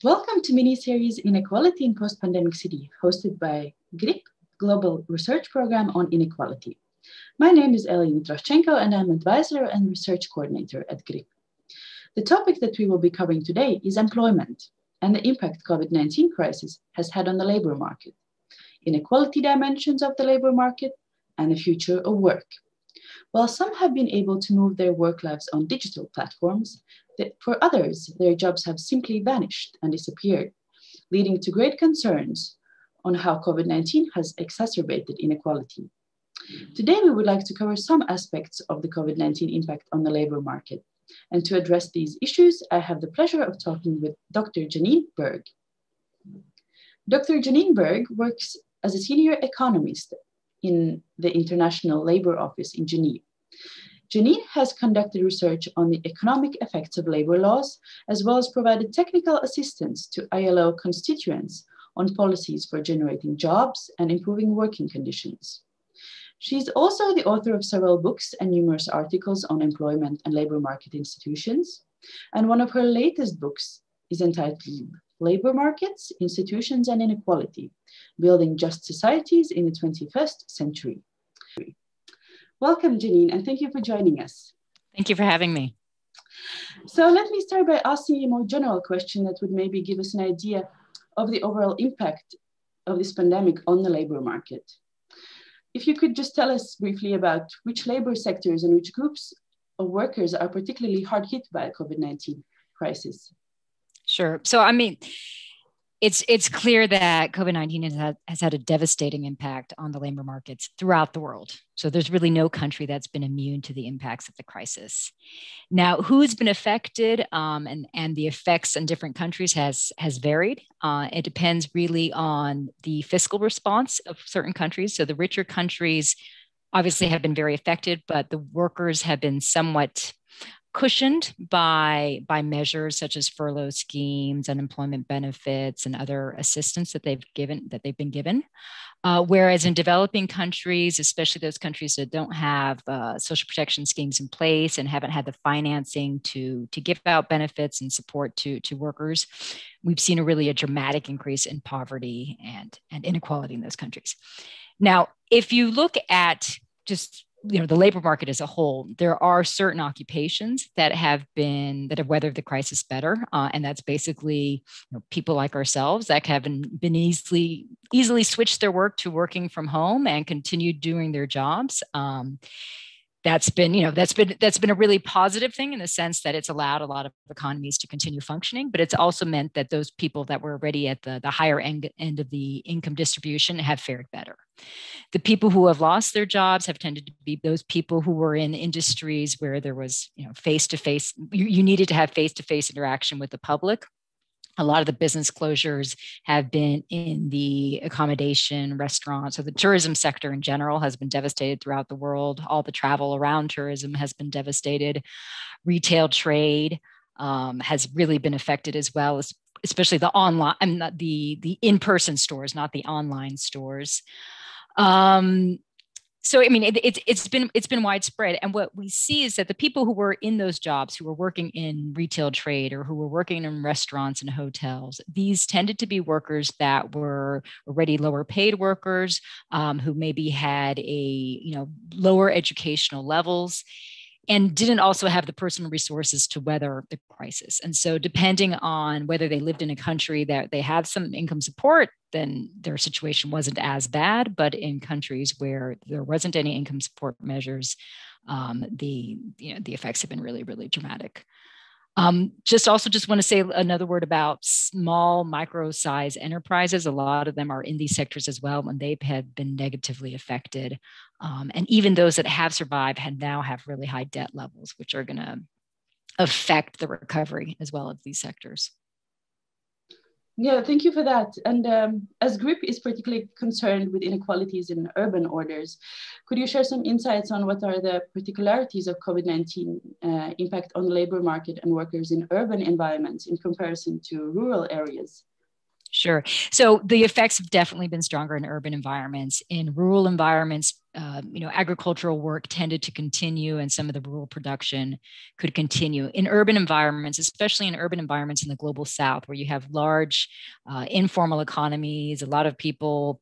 Welcome to miniseries Inequality in Post-Pandemic City, hosted by GRIP, Global Research Program on Inequality. My name is Elena Trashchenko, and I'm advisor and research coordinator at GRIP. The topic that we will be covering today is employment and the impact COVID-19 crisis has had on the labor market, inequality dimensions of the labor market, and the future of work. While some have been able to move their work lives on digital platforms, for others, their jobs have simply vanished and disappeared, leading to great concerns on how COVID-19 has exacerbated inequality. Today, we would like to cover some aspects of the COVID-19 impact on the labor market. And to address these issues, I have the pleasure of talking with Dr. Janine Berg. Dr. Janine Berg works as a senior economist in the International Labour Office in Geneva. Janine has conducted research on the economic effects of labor laws, as well as provided technical assistance to ILO constituents on policies for generating jobs and improving working conditions. She's also the author of several books and numerous articles on employment and labor market institutions. And one of her latest books is entitled Labor Markets, Institutions and Inequality, Building Just Societies in the 21st Century. Welcome, Janine, and thank you for joining us. Thank you for having me. So let me start by asking you a more general question that would maybe give us an idea of the overall impact of this pandemic on the labor market. If you could just tell us briefly about which labor sectors and which groups of workers are particularly hard hit by the COVID-19 crisis. Sure. So, it's clear that COVID-19 has had a devastating impact on the labor markets throughout the world. So there's really no country that's been immune to the impacts of the crisis. Now, who's been affected and the effects in different countries has varied. It depends really on the fiscal response of certain countries. So the richer countries obviously have been very affected, but the workers have been somewhat cushioned by measures such as furlough schemes, unemployment benefits, and other assistance that they've been given. Whereas in developing countries, especially those countries that don't have social protection schemes in place and haven't had the financing to give out benefits and support to workers, we've seen a dramatic increase in poverty and inequality in those countries. Now, if you look at just the labor market as a whole, there are certain occupations that have weathered the crisis better, and that's basically people like ourselves that have been easily switched their work to working from home and continued doing their jobs. That's been a really positive thing in the sense that it's allowed a lot of economies to continue functioning, but it's also meant that those people that were already at the higher end of the income distribution have fared better. The people who have lost their jobs have tended to be those people who were in industries where there was face-to-face, you needed to have face-to-face interaction with the public. A lot of the business closures have been in the accommodation, restaurants, so the tourism sector in general has been devastated throughout the world. All the travel around tourism has been devastated. Retail trade has really been affected as well, especially the online, the in-person stores, not the online stores. So, it's been widespread. And what we see is that the people who were in those jobs, who were working in retail trade or who were working in restaurants and hotels, these tended to be workers that were already lower paid workers, who maybe had lower educational levels and didn't also have the personal resources to weather the crisis. And so depending on whether they lived in a country that they have some income support, then their situation wasn't as bad. But in countries where there wasn't any income support measures, the effects have been really dramatic. Just want to say another word about small micro-size enterprises. A lot of them are in these sectors as well, and they've been negatively affected. And even those that have survived now have really high debt levels, which are going to affect the recovery as well of these sectors. Yeah, thank you for that. And as GRIP is particularly concerned with inequalities in urban orders, could you share some insights on what are the particularities of COVID-19 impact on the labor market and workers in urban environments in comparison to rural areas? Sure. So the effects have definitely been stronger in urban environments. In rural environments, agricultural work tended to continue and some of the rural production could continue. In urban environments, especially in urban environments in the global south, where you have large informal economies, a lot of people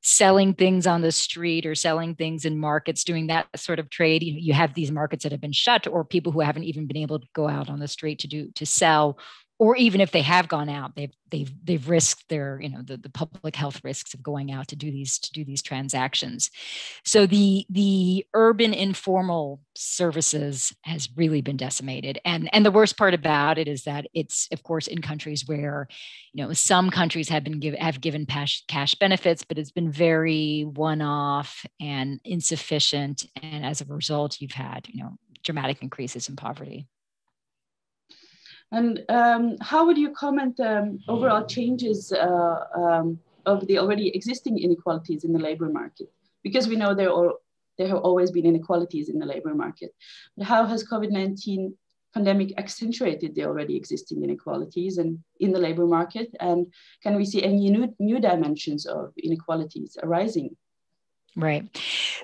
selling things on the street or selling things in markets, doing that sort of trade. You have these markets that have been shut, or people who haven't even been able to go out on the street to sell, or even if they have gone out, they've risked their, the public health risks of going out to do these transactions. So the urban informal services has really been decimated. And the worst part about it is that it's, of course, in countries where, some countries have given cash benefits, but it's been very one-off and insufficient. And as a result, you've had, dramatic increases in poverty. And how would you comment overall changes of the already existing inequalities in the labor market? Because we know there have always been inequalities in the labor market. But how has COVID-19 pandemic accentuated the already existing inequalities in the labor market? And can we see any new dimensions of inequalities arising? Right.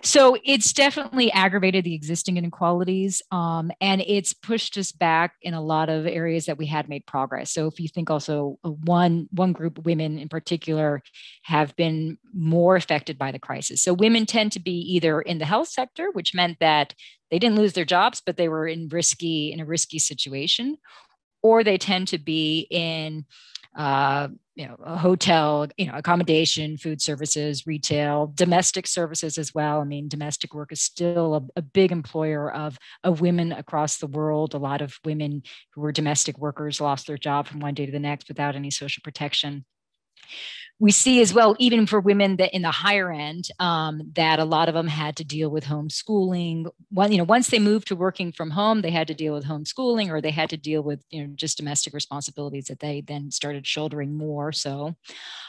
So it's definitely aggravated the existing inequalities, and it's pushed us back in a lot of areas that we had made progress. So if you think also one group, women in particular, have been more affected by the crisis. So women tend to be either in the health sector, which meant that they didn't lose their jobs, but they were in a risky situation, or they tend to be in a hotel, accommodation, food services, retail, domestic services as well. I mean, domestic work is still a big employer of women across the world. A lot of women who were domestic workers lost their job from one day to the next without any social protection. We see as well, even for women that in the higher end, that a lot of them had to deal with homeschooling. Once they moved to working from home, they had to deal with homeschooling, or they had to deal with just domestic responsibilities that they then started shouldering more so.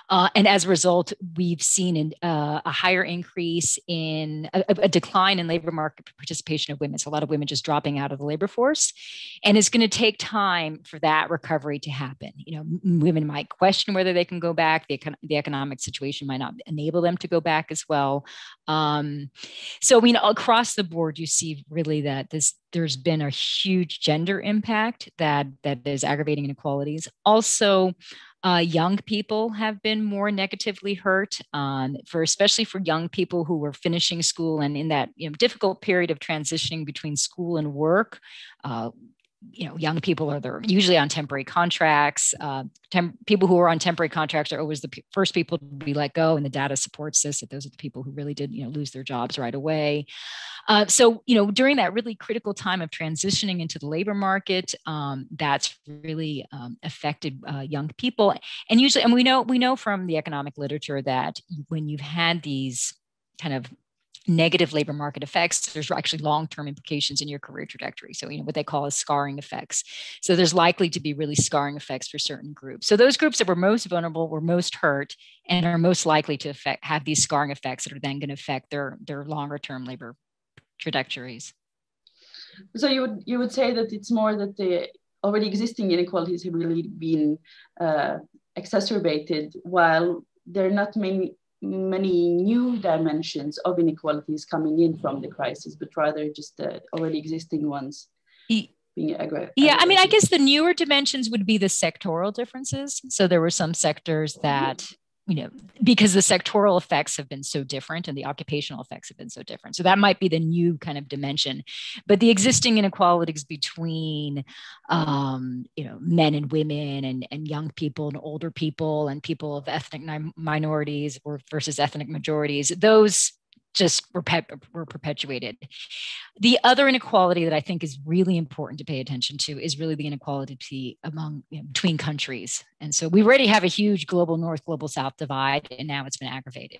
And as a result, we've seen a higher increase in a decline in labor market participation of women. So a lot of women just dropping out of the labor force. And it's going to take time for that recovery to happen. Women might question whether they can go back. The economic situation might not enable them to go back as well. So, across the board, you see really that there's been a huge gender impact that is aggravating inequalities. Also, young people have been more negatively hurt, especially for young people who were finishing school and in that difficult period of transitioning between school and work. Young people they're usually on temporary contracts. People who are on temporary contracts are always the first people to be let go, and the data supports this, that those are the people who really did lose their jobs right away. So during that really critical time of transitioning into the labor market, that's really affected young people. And usually, and we know from the economic literature that when you've had these kind of negative labor market effects, there's actually long-term implications in your career trajectory. So, what they call as scarring effects. So there's likely to be really scarring effects for certain groups. So those groups that were most vulnerable were most hurt and are most likely to have these scarring effects that are then going to affect their longer-term labor trajectories. So you would say that it's more that the already existing inequalities have really been exacerbated, while there are not many new dimensions of inequalities coming in from the crisis, but rather just the already existing ones being aggravated. Yeah, I mean, I guess the newer dimensions would be the sectoral differences. So there were some sectors that, because the sectoral effects have been so different and the occupational effects have been so different. So that might be the new kind of dimension. But the existing inequalities between, men and women and young people and older people and people of ethnic minorities versus ethnic majorities, those just were perpetuated. The other inequality that I think is really important to pay attention to is really the inequality between countries. And so we already have a huge global north, global south divide, and now it's been aggravated.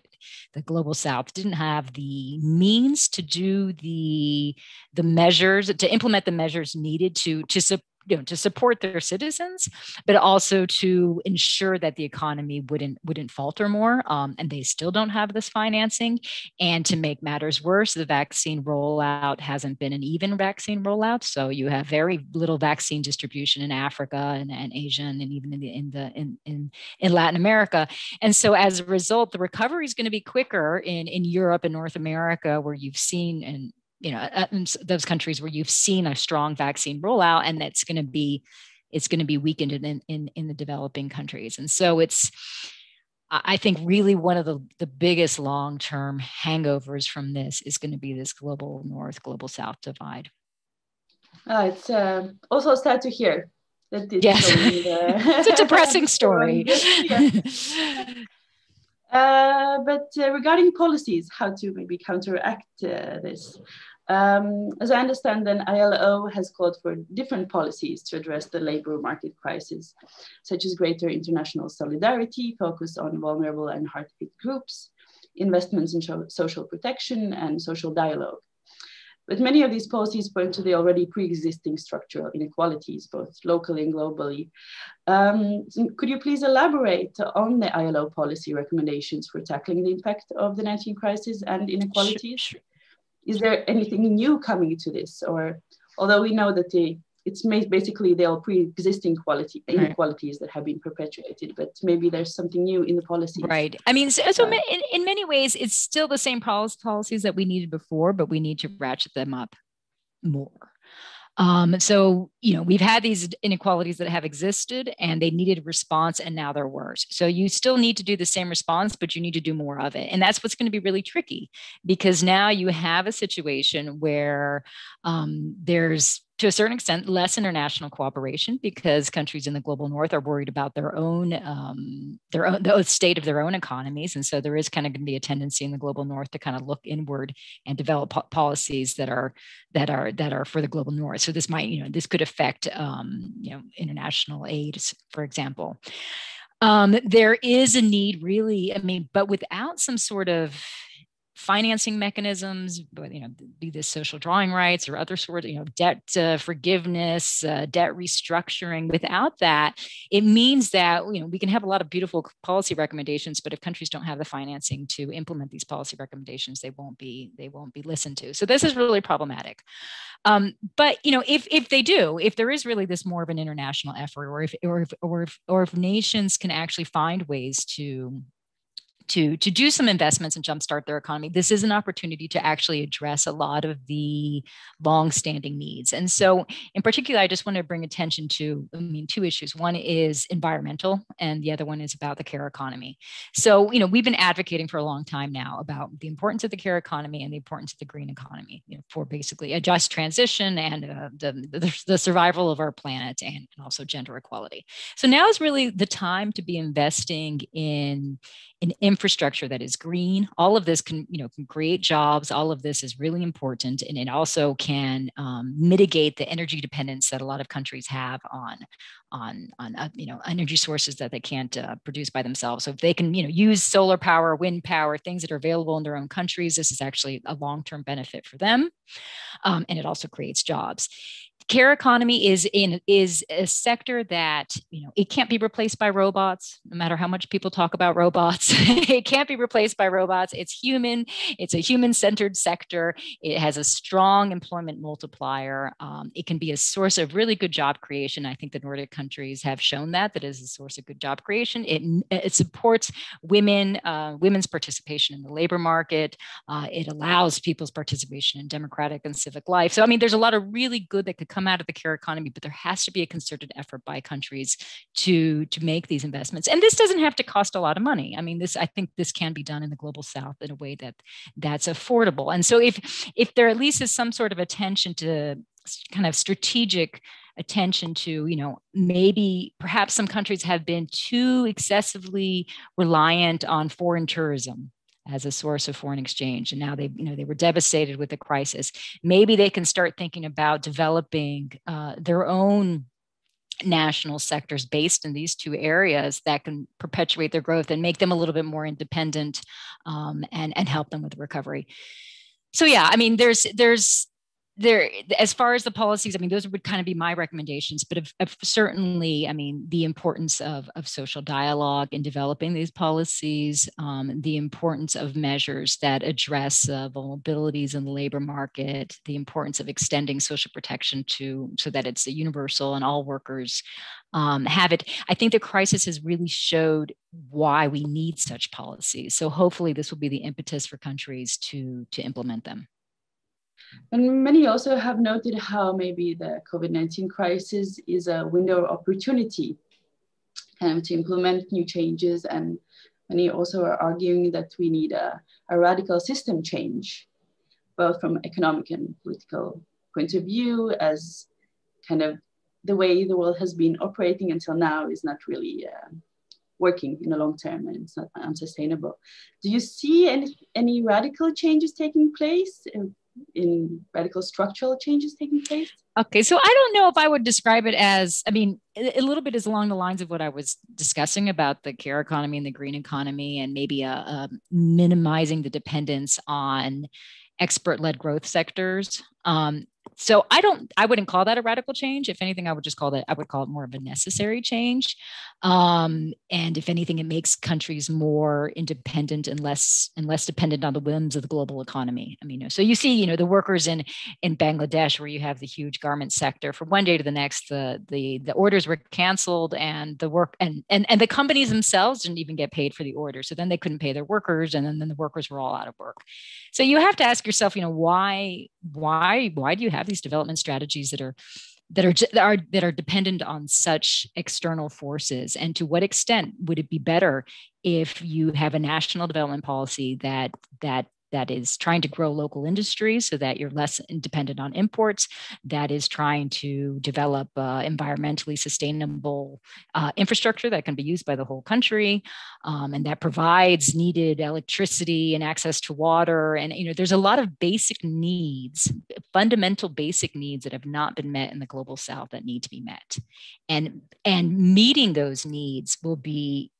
The global south didn't have the means to do the measures, to implement the measures needed to to support their citizens, but also to ensure that the economy wouldn't falter more. And they still don't have this financing. And to make matters worse, the vaccine rollout hasn't been an even vaccine rollout. So you have very little vaccine distribution in Africa and Asia, and even in Latin America. And so as a result, the recovery is going to be quicker in Europe and North America, where you've seen, and those countries where you've seen a strong vaccine rollout, and it's going to be weakened in the developing countries. And so I think really one of the biggest long-term hangovers from this is going to be this global North, global South divide. It's also sad to hear that it's yes. It's a depressing story. But regarding policies, how to maybe counteract this? As I understand, then ILO has called for different policies to address the labor market crisis, such as greater international solidarity, focus on vulnerable and hard-hit groups, investments in social protection, and social dialogue. But many of these policies point to the already pre-existing structural inequalities, both locally and globally. So could you please elaborate on the ILO policy recommendations for tackling the impact of the 19 crisis and inequalities? Sure. Is there anything new coming to this? Or although we know that it's basically the all pre-existing inequalities that have been perpetuated, but maybe there's something new in the policies. Right. I mean, so in many ways, it's still the same policies that we needed before, but we need to ratchet them up more. So, we've had these inequalities that have existed and they needed a response, and now they're worse. So you still need to do the same response, but you need to do more of it. And that's what's going to be really tricky, because now you have a situation where there's, to a certain extent, less international cooperation, because countries in the global North are worried about the state of their own economies. And so there is kind of going to be a tendency in the global North to kind of look inward and develop policies that are for the global North. So this might, this could affect, international aid, for example. There is a need, really, but without some sort of financing mechanisms, but be this social drawing rights or other sort of debt forgiveness, debt restructuring. Without that, it means that we can have a lot of beautiful policy recommendations, but if countries don't have the financing to implement these policy recommendations, they won't be listened to. So this is really problematic. But if they do, if there is really this more of an international effort, or if nations can actually find ways to do some investments and jumpstart their economy, this is an opportunity to actually address a lot of the long-standing needs. And so in particular, I just want to bring attention to, two issues. One is environmental, and the other one is about the care economy. So, we've been advocating for a long time now about the importance of the care economy and the importance of the green economy, for basically a just transition and the survival of our planet, and also gender equality. So now is really the time to be investing in infrastructure that is green. All of this can create jobs. All of this is really important, and it also can mitigate the energy dependence that a lot of countries have on energy sources that they can't produce by themselves. So if they can use solar power, wind power, things that are available in their own countries, this is actually a long-term benefit for them, and it also creates jobs. Care economy is a sector that it can't be replaced by robots, no matter how much people talk about robots. It can't be replaced by robots. It's human. It's a human-centered sector. It has a strong employment multiplier. It can be a source of really good job creation. I think the Nordic countries have shown that is a source of good job creation. It supports women's participation in the labor market. It allows people's participation in democratic and civic life. So there's a lot of really good that could come out of the care economy, but there has to be a concerted effort by countries to make these investments. And this doesn't have to cost a lot of money. I think this can be done in the global South in a way that's affordable. And so if there at least is some sort of attention to kind of strategic attention to, maybe perhaps some countries have been too excessively reliant on foreign tourism as a source of foreign exchange. And now they were devastated with the crisis. Maybe they can start thinking about developing their own national sectors based in these two areas that can perpetuate their growth and make them a little bit more independent, and help them with the recovery. So yeah, there's there, as far as the policies, I mean, those would kind of be my recommendations, but certainly, I mean, the importance of social dialogue in developing these policies, the importance of measures that address vulnerabilities in the labor market, the importance of extending social protection so that it's universal and all workers have it. I think the crisis has really showed why we need such policies. So hopefully this will be the impetus for countries to implement them. And many also have noted how maybe the COVID-19 crisis is a window of opportunity to implement new changes. And many also are arguing that we need a radical system change, both from economic and political point of view, as kind of the way the world has been operating until now is not really working in the long term, and it's not unsustainable. Do you see any radical changes taking place? In radical structural changes taking place? Okay, so I don't know if I would describe it as, I mean, a little bit is along the lines of what I was discussing about the care economy and the green economy, and maybe minimizing the dependence on expert-led growth sectors. So I wouldn't call that a radical change. If anything, I would call it more of a necessary change. And if anything, it makes countries more independent and less dependent on the whims of the global economy. I mean, so you see, the workers in Bangladesh, where you have the huge garment sector, from one day to the next, the orders were canceled, and the work and the companies themselves didn't even get paid for the order. So then they couldn't pay their workers, and then the workers were all out of work. So you have to ask yourself, why do you have these development strategies that are dependent on such external forces? And to what extent would it be better if you have a national development policy that is trying to grow local industries so that you're less dependent on imports, that is trying to develop environmentally sustainable infrastructure that can be used by the whole country, and that provides needed electricity and access to water. And there's a lot of basic needs, fundamental basic needs that have not been met in the global South that need to be met. And meeting those needs will be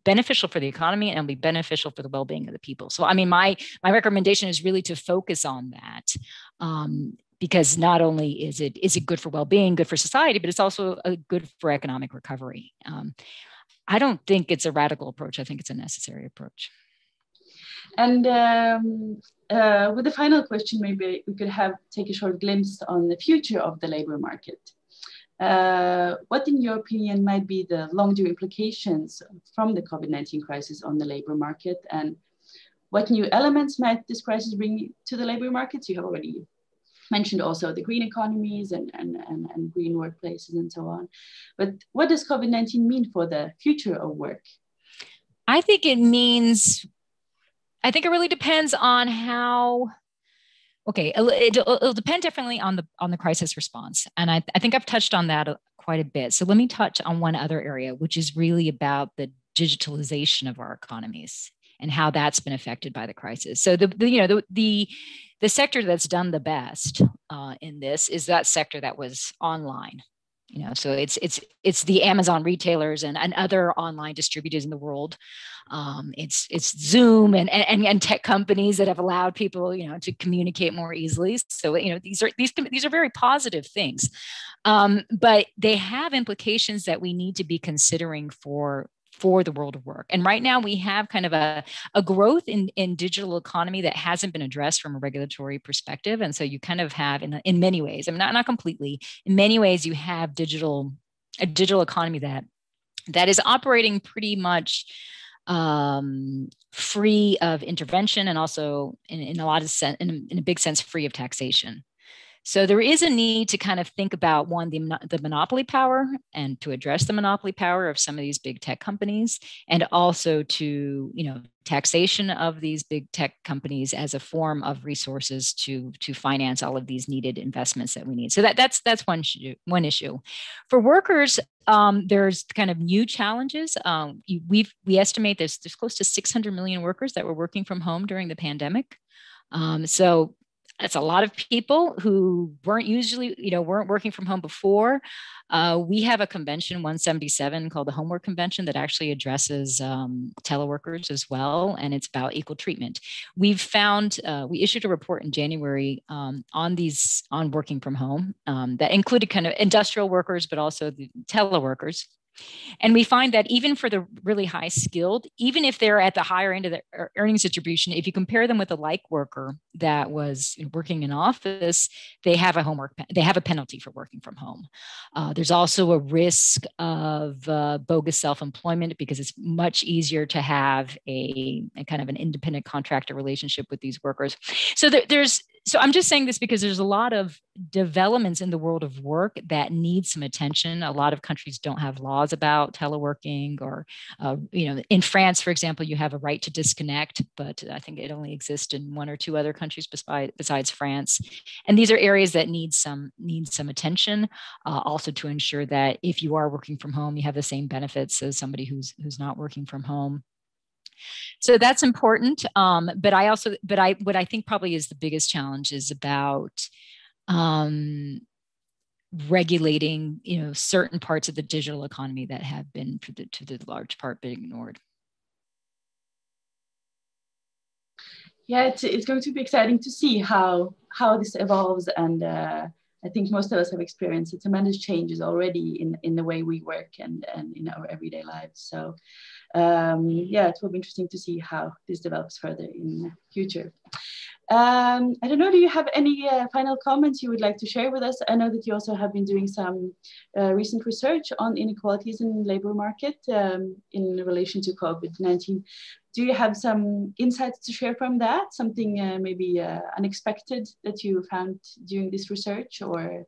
beneficial for the economy and be beneficial for the well-being of the people. So, I mean, my recommendation is really to focus on that, because not only is it good for well-being, good for society, but it's also good for economic recovery. I don't think it's a radical approach. I think it's a necessary approach. And with the final question, maybe we could take a short glimpse on the future of the labor market. What, in your opinion, might be the long-term implications from the COVID-19 crisis on the labor market, and what new elements might this crisis bring to the labor markets? You have already mentioned also the green economies and green workplaces and so on. But what does COVID-19 mean for the future of work? I think it really depends on how. Okay, it'll depend definitely on the crisis response. And I think I've touched on that quite a bit. So let me touch on one other area, which is really about the digitalization of our economies and how that's been affected by the crisis. So the sector that's done the best in this is that sector that was online. So it's the Amazon retailers and other online distributors in the world. It's Zoom and tech companies that have allowed people, to communicate more easily. So, these are very positive things, but they have implications that we need to be considering for the world of work. And right now we have kind of a growth in digital economy that hasn't been addressed from a regulatory perspective. And so you kind of have in many ways, I mean, not completely, in many ways you have a digital economy that is operating pretty much free of intervention, and also in a big sense, free of taxation. So there is a need to kind of think about, one, the monopoly power, and to address the monopoly power of some of these big tech companies, and also to, taxation of these big tech companies as a form of resources to finance all of these needed investments that we need. So that's one issue. For workers, there's kind of new challenges. We estimate there's close to 600 million workers that were working from home during the pandemic. So That's a lot of people who weren't usually, weren't working from home before. We have a convention 177 called the Homework Convention that actually addresses teleworkers as well, and it's about equal treatment. We've found we issued a report in January on working from home that included kind of industrial workers, but also the teleworkers. And we find that even for the really high skilled, even if they're at the higher end of the earnings distribution, if you compare them with a like worker that was working in office, they have a penalty for working from home. There's also a risk of bogus self-employment because it's much easier to have a kind of an independent contractor relationship with these workers. So I'm just saying this because there's a lot of developments in the world of work that need some attention. A lot of countries don't have laws about teleworking, or in France, for example, you have a right to disconnect, but I think it only exists in one or two other countries besides France. And these are areas that need some attention, also to ensure that if you are working from home, you have the same benefits as somebody who's not working from home. So that's important. But what I think probably is the biggest challenge is about regulating, certain parts of the digital economy that have been, to the large part, been ignored. Yeah, it's going to be exciting to see how this evolves, and I think most of us have experienced tremendous changes already in the way we work and in our everyday lives. So it will be interesting to see how this develops further in the future. I don't know, do you have any final comments you would like to share with us? I know that you also have been doing some recent research on inequalities in the labor market in relation to COVID-19. Do you have some insights to share from that? Something maybe unexpected that you found during this research, or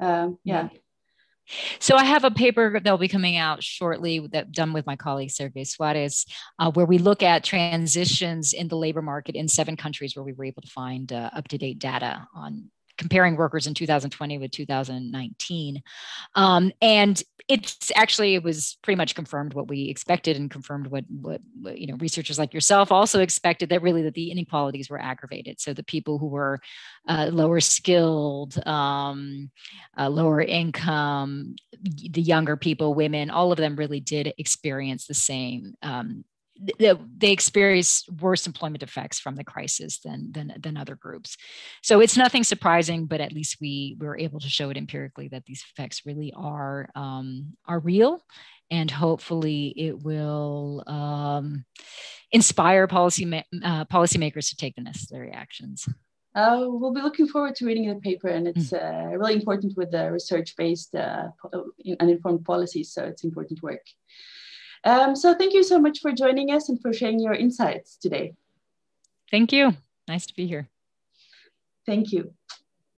So I have a paper that will be coming out shortly done with my colleague Sergey Suarez, where we look at transitions in the labor market in 7 countries where we were able to find up-to-date data on comparing workers in 2020 with 2019. And it was pretty much confirmed what we expected, and confirmed what researchers like yourself also expected, that the inequalities were aggravated. So the people who were lower skilled, lower income, the younger people, women, all of them really did experience the same. They experienced worse employment effects from the crisis than other groups. So it's nothing surprising, but at least we were able to show it empirically that these effects really are real, and hopefully it will inspire policymakers to take the necessary actions. We'll be looking forward to reading the paper, and it's really important with the research-based uninformed policies, so it's important work. So thank you so much for joining us and for sharing your insights today. Thank you. Nice to be here. Thank you.